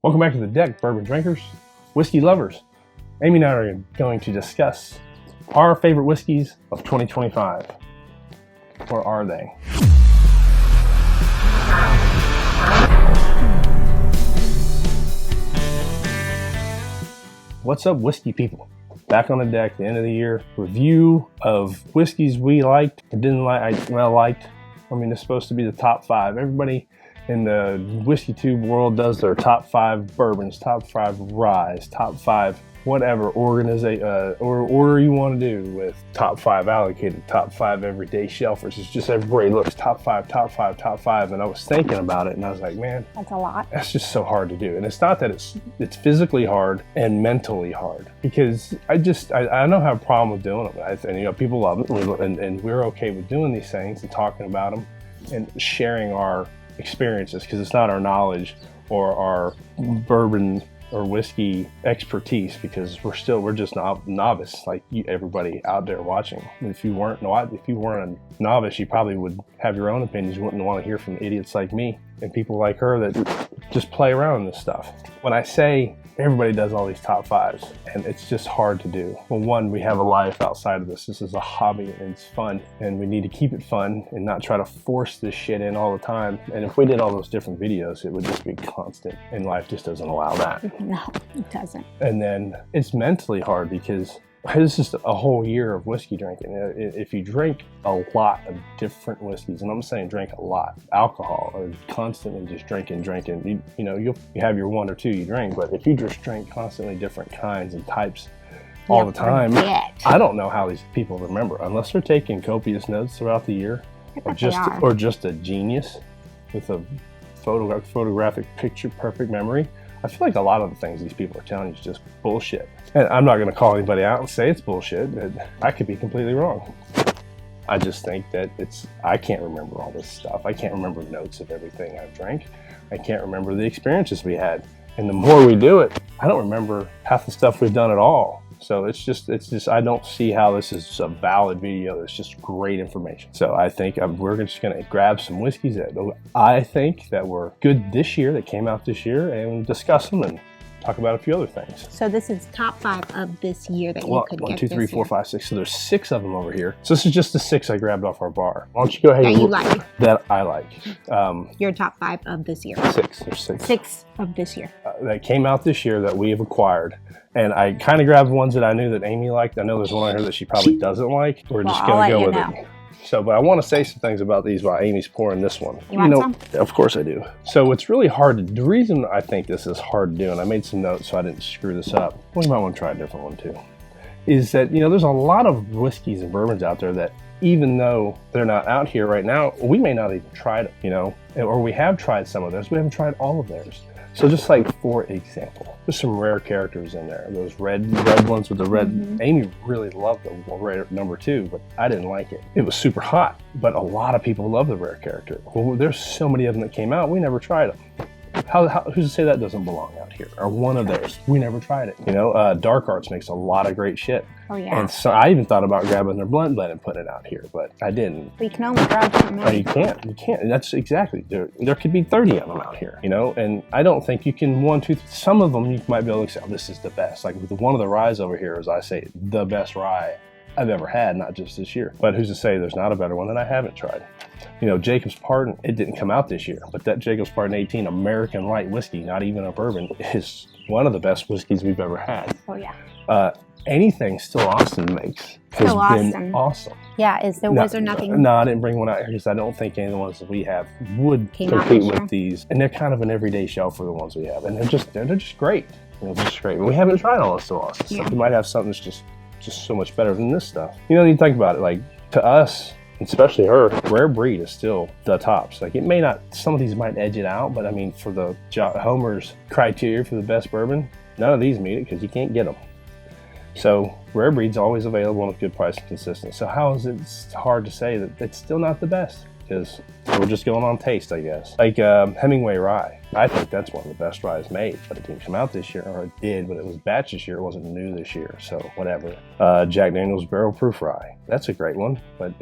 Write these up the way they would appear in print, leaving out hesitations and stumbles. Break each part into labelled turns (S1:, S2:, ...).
S1: Welcome back to the deck, bourbon drinkers, whiskey lovers. Amy and I are going to discuss our favorite whiskeys of 2025. Or are they? What's up, whiskey people? Back on the deck, the end of the year. Review of whiskeys we liked or didn't like. Liked. I mean, it's supposed to be the top 5. Everybody in the whiskeytube world does their top 5 bourbons, top 5 ryes, top 5 whatever organization or order you want to do, with top 5 allocated, top 5 everyday shelfers. It's just everybody looks top 5, top 5, top 5. And I was thinking about it and I was like, man,
S2: that's a lot.
S1: That's just so hard to do. And it's not that it's physically hard and mentally hard, because I don't have a problem with doing them. And people love it, and we're okay with doing these things and talking about them and sharing our experiences, because it's not our knowledge or our bourbon or whiskey expertise, because we're just novice like everybody out there watching. And if you weren't a novice, you probably would have your own opinions. You wouldn't want to hear from idiots like me and people like her that just play around with this stuff. When I say everybody does all these top 5s, and it's just hard to do. Well, one, we have a life outside of this. This is a hobby and it's fun, and we need to keep it fun and not try to force this shit in all the time. And if we did all those different videos, it would just be constant, and life just doesn't allow that.
S2: No, it doesn't.
S1: And then it's mentally hard, because this is a whole year of whiskey drinking. If you drink a lot of different whiskeys, and I'm saying drink a lot, alcohol, or constantly just drinking, you have your 1 or 2 you drink, but if you just drink constantly different kinds and types all the time, I don't know how these people remember, unless they're taking copious notes throughout the year, or just a genius with a photographic picture perfect memory. I feel like a lot of the things these people are telling you is just bullshit. And I'm not going to call anybody out and say it's bullshit. I could be completely wrong. I just think that I can't remember all this stuff. I can't remember notes of everything I've drank. I can't remember the experiences we had. And the more we do it, I don't remember half the stuff we've done at all. So it's just, I don't see how this is a valid video. It's just great information. So I think we're just going to grab some whiskeys that I think that were good this year, that came out this year, and discuss them and talk about a few other things.
S2: So this is top 5 of this year that you could get
S1: 1, 2, 3,
S2: this
S1: 4,
S2: year.
S1: 5, 6. So there's 6 of them over here. So this is just the 6 I grabbed off our bar. Why don't you go ahead and that I like.
S2: Your top 5 of this year.
S1: 6. There's 6.
S2: 6 of this year.
S1: That came out this year that we have acquired. And I kind of grabbed ones that I knew that Amy liked. I know there's one on here that she probably doesn't like. We're just going to go with it. So, but I want to say some things about these while Amy's pouring this one.
S2: You want some?
S1: Of course I do. So it's really hard to, the reason I think this is hard to do, and I made some notes so I didn't screw this up, we might want to try a different one too, is that, there's a lot of whiskeys and bourbons out there that, even though they're not out here right now, we may not even try them, or we have tried some of theirs, we haven't tried all of theirs. So just like, for example, there's some rare characters in there. Those red ones with the red. Mm-hmm. Amy really loved the rare number 2, but I didn't like it. It was super hot, but a lot of people love the rare character. Well, there's so many of them that came out, we never tried them. Who's to say that doesn't belong out here? Or one of theirs, we never tried it. Dark Arts makes a lot of great shit.
S2: Oh yeah.
S1: And so I even thought about grabbing their blend and putting it out here, but I didn't.
S2: We can only grab some.
S1: No, you can't. And that's exactly, there could be 30 of them out here, and I don't think you can some of them you might be able to say, oh, this is the best. Like with one of the ryes over here, as I say, the best rye I've ever had, not just this year. But who's to say there's not a better one that I haven't tried? Jacob's Pardon, it didn't come out this year, but that Jacob's Pardon 18 American light whiskey, not even a bourbon, is one of the best whiskeys we've ever had.
S2: Oh yeah.
S1: Anything Still Austin makes has been awesome.
S2: Yeah, was there nothing?
S1: No, I didn't bring one out here because I don't think any of the ones that we have would compete with these. And they're kind of an everyday shelf for the ones we have, and they're just great. Just great. But we haven't tried all the Still Austin stuff. We might have something that's just so much better than this stuff. You think about it, like, to us, especially her, rare breed is still the tops. Like, it may not, some of these might edge it out, but I mean, for the Homer's criteria for the best bourbon, none of these meet it because you can't get them. So rare breed's always available and with good price and consistency. So how is it hard to say that it's still not the best? Because we're just going on taste, I guess. Like Hemingway Rye. I think that's one of the best ryes made, but it didn't come out this year, or it did, but it was batch this year. It wasn't new this year, so whatever. Jack Daniel's Barrel Proof Rye. That's a great one, but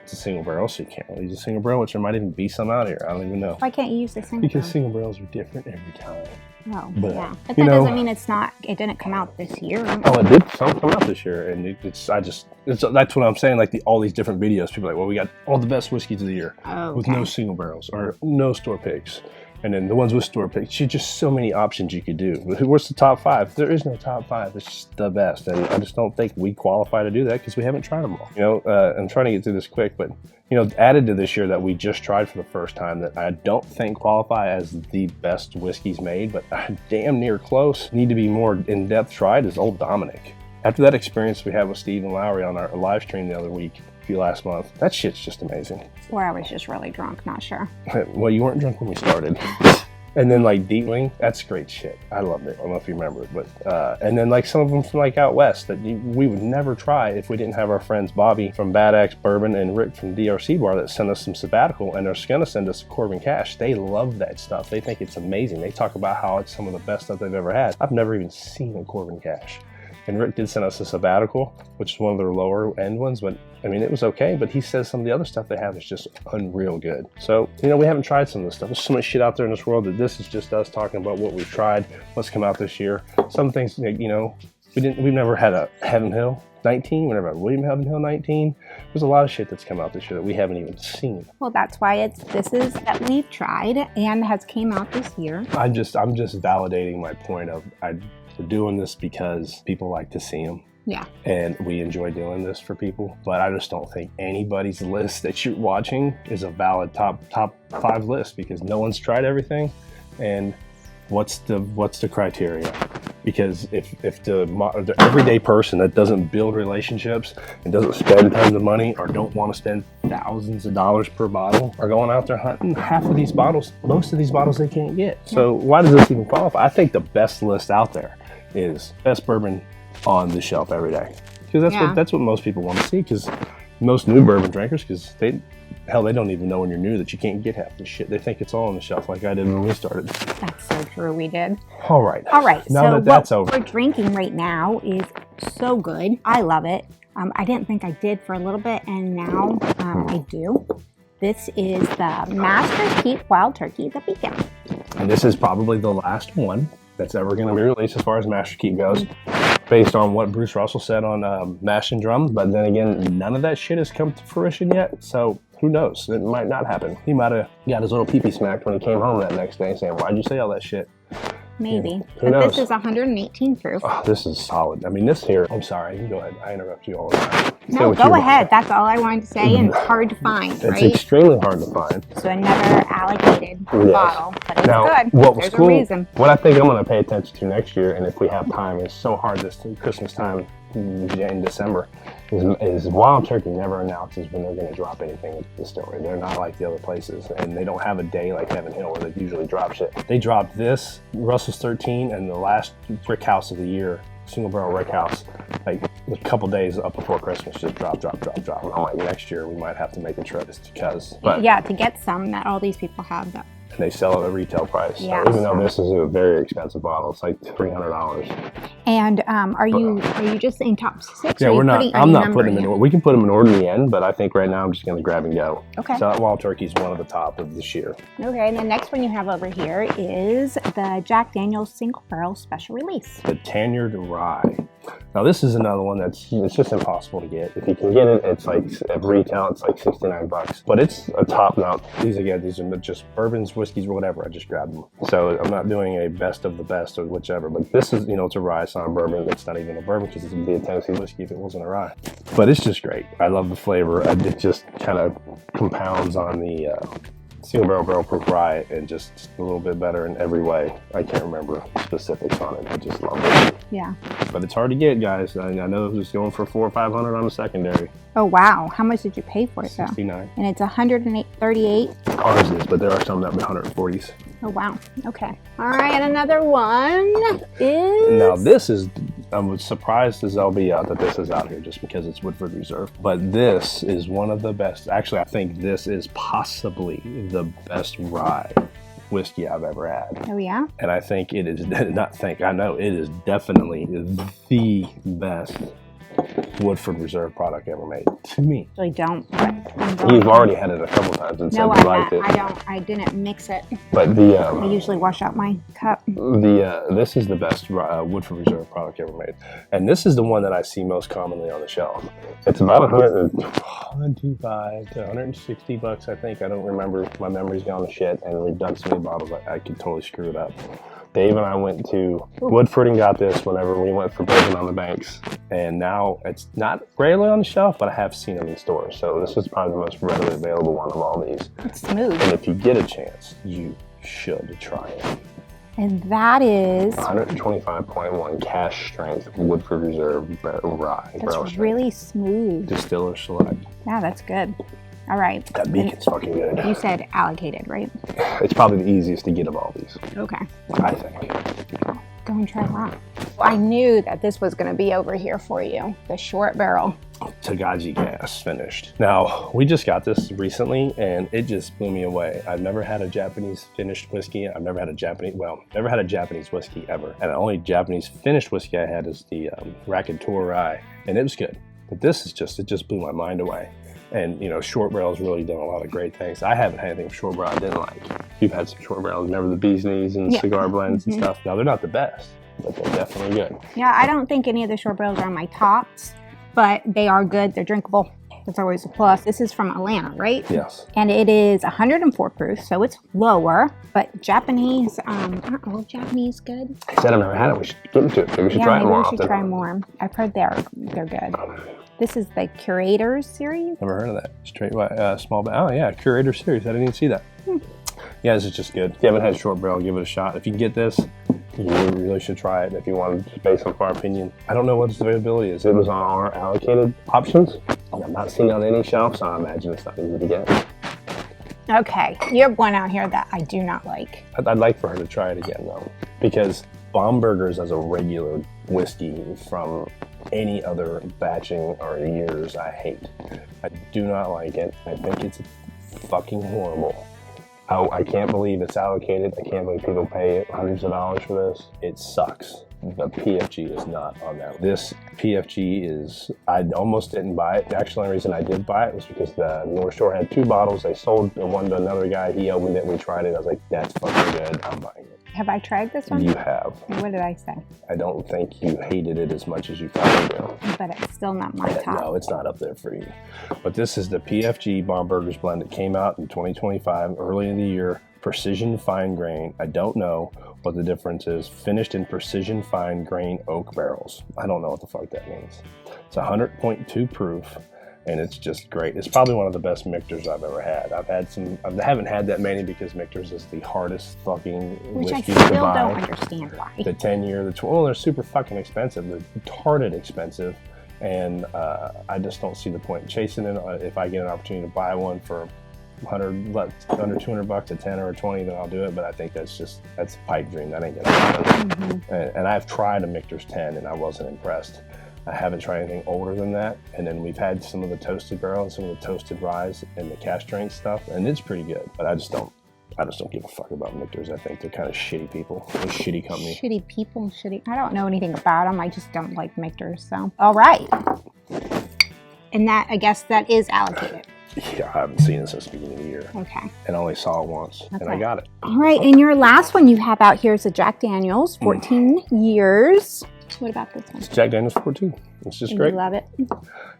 S1: It's a single barrel, so you can't really use a single barrel, which there might even be some out here. I don't even know.
S2: Why can't you use the single
S1: Because
S2: barrel?
S1: single barrels are different every time.
S2: Oh,
S1: But,
S2: yeah. But that doesn't mean it didn't come out this year.
S1: Oh, it did. Some come out this year, and that's what I'm saying. Like all these different videos, people are like, well, we got all the best whiskeys of the year with no single barrels or no store picks. And then the ones with store picks, just so many options you could do. What's the top 5? There is no top 5. It's just the best. And I just don't think we qualify to do that because we haven't tried them all. You know, I'm trying to get through this quick, but, you know, added to this year that we just tried for the first time that I don't think qualify as the best whiskeys made, but damn near close, need to be more in-depth tried is Old Dominic. After that experience we had with Steve and Lowry on our live stream the other week, last month, that shit's just amazing.
S2: Or I was just really drunk, not sure.
S1: Well, you weren't drunk when we started. And then like Dietling, that's great shit. I loved it. I don't know if you remember it, but and then like some of them from like out west that we would never try if we didn't have our friends Bobby from Bad Axe Bourbon and Rick from DRC Bar that sent us some sabbatical, and they're gonna send us Corbin Cash. They love that stuff. They think it's amazing. They talk about how it's some of the best stuff they've ever had. I've never even seen a Corbin Cash. And Rick did send us a sabbatical, which is one of their lower end ones, but I mean, it was okay, but he says some of the other stuff they have is just unreal good. So, you know, we haven't tried some of this stuff. There's so much shit out there in this world that this is just us talking about what we've tried, what's come out this year. Some things, you know, we've never had a Heaven Hill 19, we never had William Heaven Hill 19. There's a lot of shit that's come out this year that we haven't even seen.
S2: Well, that's why this is that we've tried and has came out this year.
S1: I'm just validating my point of we're doing this because people like to see them.
S2: Yeah.
S1: And we enjoy doing this for people, but I just don't think anybody's list that you're watching is a valid top 5 list because no one's tried everything. And what's the criteria? Because if the everyday person that doesn't build relationships and doesn't spend tons of money or don't want to spend thousands of dollars per bottle are going out there hunting, most of these bottles they can't get. So why does this even qualify? I think the best list out there is best bourbon on the shelf every day, because that's what most people want to see, because most new bourbon drinkers, because they don't even know when you're new that you can't get half this shit. They think it's all on the shelf like I did when we started.
S2: That's so true, we did.
S1: All right.
S2: Now
S1: so that's over.
S2: What we're drinking right now is so good. I love it. I didn't think I did for a little bit, and now I do. This is the Master's Keep Wild Turkey, the Beacon.
S1: And this is probably the last one that's ever going to be released as far as Master Keep goes, based on what Bruce Russell said on Mash and Drum. But then again, none of that shit has come to fruition yet, so who knows? It might not happen. He might have got his little pee-pee smacked when he came home that next day saying, why'd you say all that shit?
S2: Maybe.
S1: Yeah,
S2: but
S1: knows?
S2: This is 118 proof.
S1: Oh, this is solid. I mean, this here, I'm sorry, you go ahead. I interrupt you all the time.
S2: No, go ahead. That's all I wanted to say, and it's hard to find, right?
S1: It's extremely hard to find.
S2: So I never allocated bottle, but it's good.
S1: What was
S2: There's
S1: cool,
S2: a reason.
S1: what I think I'm going to pay attention to next year, and if we have time, it's so hard this Christmas time in December, is Wild Turkey never announces when they're going to drop anything at the distillery. They're not like the other places, and they don't have a day like Heaven Hill where they usually drop shit. They dropped this, Russell's 13, and the last Rick House of the year, single barrel Rick House, like a couple days up before Christmas, just drop. And I'm like, next year we might have to make a trip just because. But
S2: yeah, to get some that all these people have that.
S1: And they sell at a retail price.
S2: Yeah.
S1: So even though this is a very expensive bottle, it's like $300.
S2: And are you just in top 6?
S1: Yeah, we're not. I'm not putting them in order. We can put them in order in the end, but I think right now I'm just going to grab and go.
S2: Okay.
S1: So Wild Turkey is one of the top of this year.
S2: Okay, and the next one you have over here is the Jack Daniel's Single Barrel Special Release.
S1: The Tanyard Rye. Now this is another one it's just impossible to get. If you can get it, it's like at retail, it's like $69. But it's a top now. These are just bourbons, whiskeys, or whatever. I just grabbed them. So I'm not doing a best of the best or whichever. But this is, it's a rye, it's not a bourbon. It's not even a bourbon because it would be a Tennessee whiskey if it wasn't a rye. But it's just great. I love the flavor. It just kind of compounds on the single barrel proof rye and just a little bit better in every way. I can't remember specifics on it. I just love it.
S2: Yeah.
S1: But it's hard to get, guys. I know it was going for $400 or $500 on the secondary.
S2: Oh wow! How much did you pay for it though?
S1: $69.
S2: And it's 138.
S1: Ours is, but there are some that be 140s.
S2: Oh wow! Okay. All right, and another one is.
S1: Now this is. I'm surprised as I'll be out that this is out here just because it's Woodford Reserve. But this is one of the best. Actually, I think this is possibly the best rye whiskey I've ever had.
S2: Oh yeah?
S1: And I think it is, I know it is definitely the best Woodford Reserve product ever made. To me.
S2: I don't.
S1: You've already had it a couple times and said you liked it.
S2: I didn't mix it.
S1: But
S2: I usually wash out my cup.
S1: This is the best Woodford Reserve product ever made. And this is the one that I see most commonly on the shelf. It's about $125 to $160, I think. I don't remember. My memory's gone to shit, and we've done so many bottles, I could totally screw it up. Dave and I went to Woodford and got this whenever we went for Bourbon on the Banks. And now it's not regularly on the shelf, but I have seen them in stores. So this is probably the most readily available one of all these.
S2: It's smooth.
S1: And if you get a chance, you should try it.
S2: And that is
S1: 125.1 cash strength Woodford Reserve rye.
S2: That's really smooth.
S1: Distiller Select.
S2: Yeah, that's good. All right.
S1: That beacon's fucking good.
S2: You said allocated, right?
S1: It's probably the easiest to get of all these.
S2: Okay.
S1: I think.
S2: Go and try that. I knew that this was going to be over here for you. The short barrel.
S1: Tokaji gas finished. Now, we just got this recently and it just blew me away. I've never had a Japanese finished whiskey. I've never had a Japanese whiskey ever. And the only Japanese finished whiskey I had is the Raconteur rye, and it was good. But this is just, it just blew my mind away. And, you know, short barrel's really done a lot of great things. I haven't had anything short barrel I didn't like. You've had some short barrels. Remember the bee's knees and cigar blends and stuff? Now, they're not the best, but they're definitely good.
S2: Yeah, I don't think any of the short barrels are on my tops, but they are good. They're drinkable. That's always a plus. This is from Atlanta, right?
S1: Yes.
S2: And it is 104 proof, so it's lower, but Japanese, aren't all Japanese good?
S1: I said I've never had it. We should get into it. Maybe we should try it more often.
S2: We should try more. I've heard they're good. This is the Curators series.
S1: Never heard of that. Straight small barrel. Oh yeah, Curator series. I didn't even see that. Yeah, this is just good. If you haven't had short barrel, give it a shot. If you can get this, you really should try it if you want to base on our opinion. I don't know what its availability is. It was on our allocated options. I'm not seeing it on any shelf, so I imagine it's not easy to get.
S2: Okay, you have one out here that I do not like.
S1: I'd like for her to try it again though, because Bombergers as a regular whiskey from any other batching or years I hate. I do not like it. I think it's fucking horrible. I can't believe it's allocated. I can't believe people pay hundreds of dollars for this. It sucks. The PFG is not on that. This PFG is, I almost didn't buy it. The only reason I did buy it was because the North Shore had 2 bottles. They sold one to another guy. He opened it. We tried it. I was like, that's fucking good. I'm buying it.
S2: Have I tried this one?
S1: You have.
S2: What did I say?
S1: I don't think you hated it as much as you thought you did.
S2: But it's still not my top.
S1: No, it's not up there for you. But this is the PFG Bombergers blend. It came out in 2025, early in the year. Precision fine grain. I don't know what the difference is. Finished in precision fine grain oak barrels. I don't know what the fuck that means. It's 100.2 proof. And it's just great. It's probably one of the best Michter's I've ever had. I've had some, I haven't had that many because Michter's is the hardest fucking whiskey to buy.
S2: Which I still don't understand why.
S1: The 10-year, the 12, well, they're super fucking expensive. They're retarded expensive. And I just don't see the point in chasing it. If I get an opportunity to buy one for under $200, a 10 or a 20, then I'll do it. But I think that's a pipe dream. That ain't gonna happen. And I've tried a Michter's 10 and I wasn't impressed. I haven't tried anything older than that. And then we've had some of the toasted barrel and some of the toasted rye and the cash strength stuff, and it's pretty good. But I just don't give a fuck about Michter's. I think they're kind of shitty people. They're a shitty company.
S2: Shitty people, shitty. I don't know anything about them. I just don't like Michter's. So, all right. And that, I guess, that is allocated.
S1: Yeah, I haven't seen it since the beginning of the year.
S2: Okay.
S1: And I only saw it once, and I got it.
S2: All right, and your last one you have out here is a Jack Daniel's, 14 years. What about this one?
S1: It's Jack Daniel's 14. It's just great.
S2: You love it?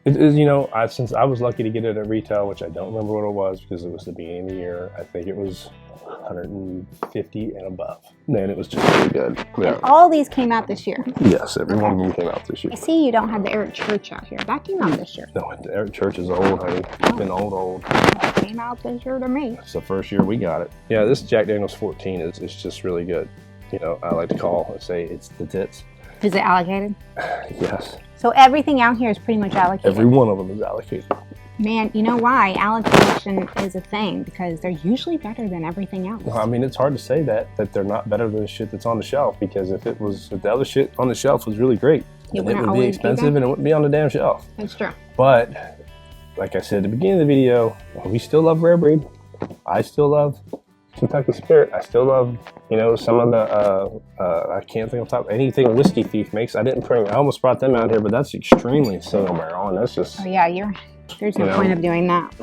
S1: It is, you know, since I was lucky to get it at retail, which I don't remember what it was because it was the beginning of the year. I think it was 150 and above. Man, it was just really good. Yeah.
S2: And all these came out this year.
S1: Yes, every one of them came out this year.
S2: I see you don't have the Eric Church out here. That came out this year.
S1: No, the Eric Church is old, honey. It's been old.
S2: That came out this year to me.
S1: It's the first year we got it. Yeah, this Jack Daniel's 14 is just really good. You know, I like to say it's the tits.
S2: Is it allocated?
S1: Yes.
S2: So everything out here is pretty much allocated?
S1: Every one of them is allocated.
S2: Man, you know why? Allocation is a thing, because they're usually better than everything else.
S1: Well, I mean, it's hard to say that they're not better than the shit that's on the shelf, because if the other shit on the shelf was really great, then it would be expensive and it wouldn't be on the damn shelf.
S2: That's true.
S1: But, like I said at the beginning of the video, we still love rare breed. I still love Kentucky Spirit. I still love, you know, some of the, I can't think of top, anything Whiskey Thief makes. I almost brought them out here, but that's extremely single barrel, and that's just...
S2: Oh yeah, there's no point of doing that.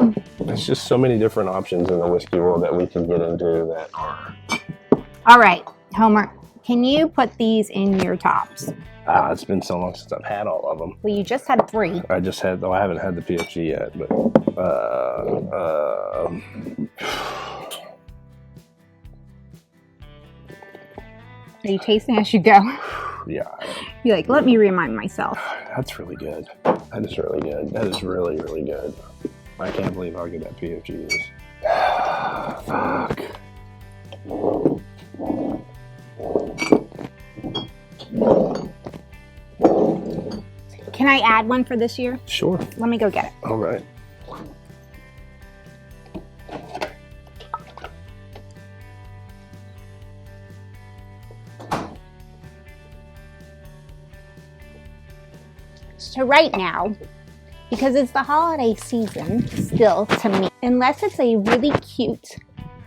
S1: There's just so many different options in the whiskey world that we can get into that are...
S2: All right, Homer, can you put these in your tops?
S1: It's been so long since I've had all of them.
S2: Well, you just had 3.
S1: I haven't had the PFG yet, but
S2: Are you tasting as you go?
S1: Yeah.
S2: You're like, let me remind myself.
S1: That's really good. That is really good. That is really, really good. I can't believe how good that PFG is. Fuck.
S2: Can I add one for this year?
S1: Sure.
S2: Let me go get it.
S1: All right.
S2: So right now, because it's the holiday season still to me, unless it's a really cute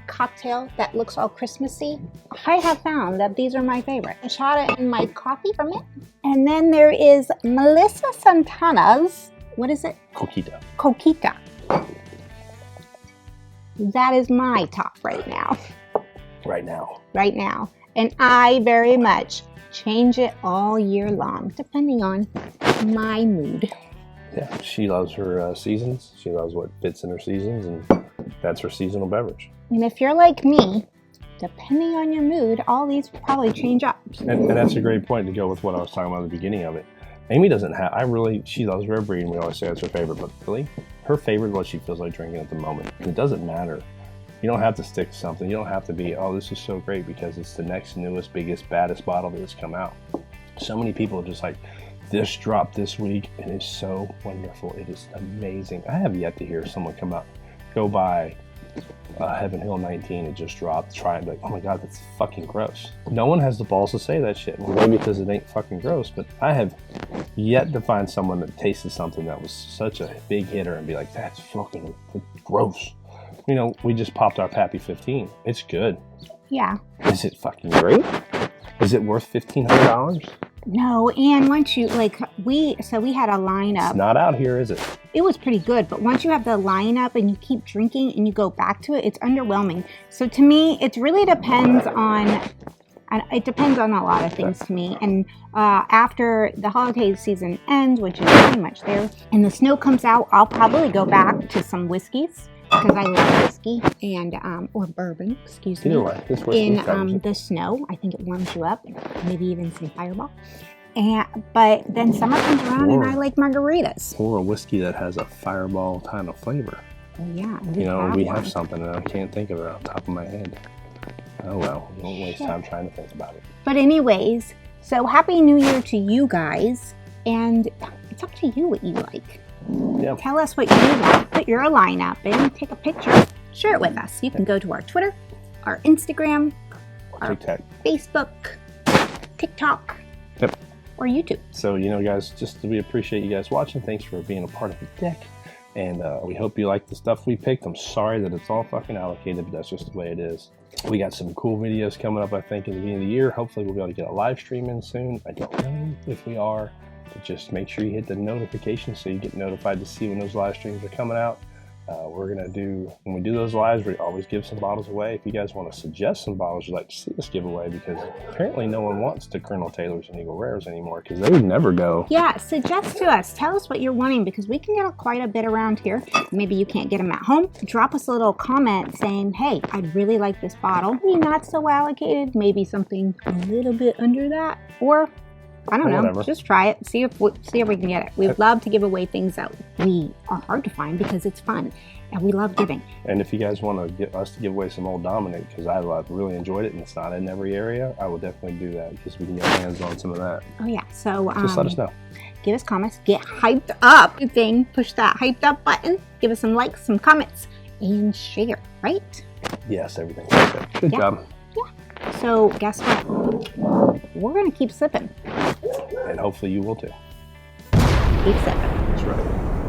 S2: cocktail that looks all Christmassy, I have found that these are my favorite. I shot it in my coffee from it. And then there is Melissa Santana's, what is it?
S1: Coquita.
S2: Coquita. That is my top right now.
S1: Right now.
S2: Right now. And I very much change it all year long, depending on my mood.
S1: Yeah, she loves her seasons. She loves what fits in her seasons, and that's her seasonal beverage.
S2: And if you're like me, depending on your mood, all these will probably change up.
S1: And that's a great point to go with what I was talking about at the beginning of it. Amy doesn't have, she loves rare breed, and we always say that's her favorite, but really, her favorite is what she feels like drinking at the moment. And it doesn't matter. You don't have to stick to something. You don't have to be, oh, this is so great because it's the next newest, biggest, baddest bottle that has come out. So many people are just like, this dropped this week. It is so wonderful. It is amazing. I have yet to hear someone go by Heaven Hill 19, it just dropped, try and be like, oh my God, that's fucking gross. No one has the balls to say that shit. Well, maybe because it ain't fucking gross, but I have yet to find someone that tasted something that was such a big hitter and be like, that's fucking gross. You know, we just popped our Pappy 15. It's good.
S2: Yeah.
S1: Is it fucking great? Is it worth $1,500?
S2: No, and once you, we had a lineup.
S1: It's not out here, is it?
S2: It was pretty good, but once you have the lineup and you keep drinking and you go back to it, it's underwhelming. So to me, it really depends on, a lot of things to me. And after the holiday season ends, which is pretty much there, and the snow comes out, I'll probably go back to some whiskeys. Because I love whiskey and or bourbon, excuse me.
S1: Either way,
S2: in the snow, I think it warms you up. Maybe even some Fireball. But then summer comes around and I like margaritas.
S1: Or a whiskey that has a Fireball kind of flavor.
S2: Oh yeah,
S1: we have something and I can't think of it off the top of my head. Oh well, don't waste time trying to think about it.
S2: But anyways, so Happy New Year to you guys, and it's up to you what you like.
S1: Yep.
S2: Tell us what you want. Put your lineup in. Take a picture. Share it with us. You can go to our Twitter, our Instagram, our Facebook, TikTok, or YouTube.
S1: So, guys, we appreciate you guys watching. Thanks for being a part of the deck. And we hope you like the stuff we picked. I'm sorry that it's all fucking allocated, but that's just the way it is. We got some cool videos coming up, I think, in the beginning of the year. Hopefully, we'll be able to get a live stream in soon. I don't know if we are. But just make sure you hit the notification so you get notified to see when those live streams are coming out. When we do those lives, we always give some bottles away. If you guys want to suggest some bottles you'd like to see us give away, because apparently no one wants the Colonel Taylors and Eagle Rares anymore because they would never go.
S2: Yeah, suggest to us. Tell us what you're wanting because we can get quite a bit around here. Maybe you can't get them at home. Drop us a little comment saying, hey, I'd really like this bottle. Maybe not so allocated, maybe something a little bit under that, or I don't know.
S1: Whatever.
S2: Just try it. See if we can get it. We'd love to give away things that we are hard to find because it's fun, and we love giving.
S1: And if you guys want to get us to give away some Old Dominic, because I've really enjoyed it, and it's not in every area, I will definitely do that because we can get our hands on some of that.
S2: Oh yeah. So
S1: just let us know.
S2: Give us comments. Get hyped up. Push that hyped up button. Give us some likes, some comments, and share. Right?
S1: Yes, everything. Good job.
S2: Yeah. So guess what? We're gonna keep sipping.
S1: And hopefully you will too.
S2: Keep sipping.
S1: That's right.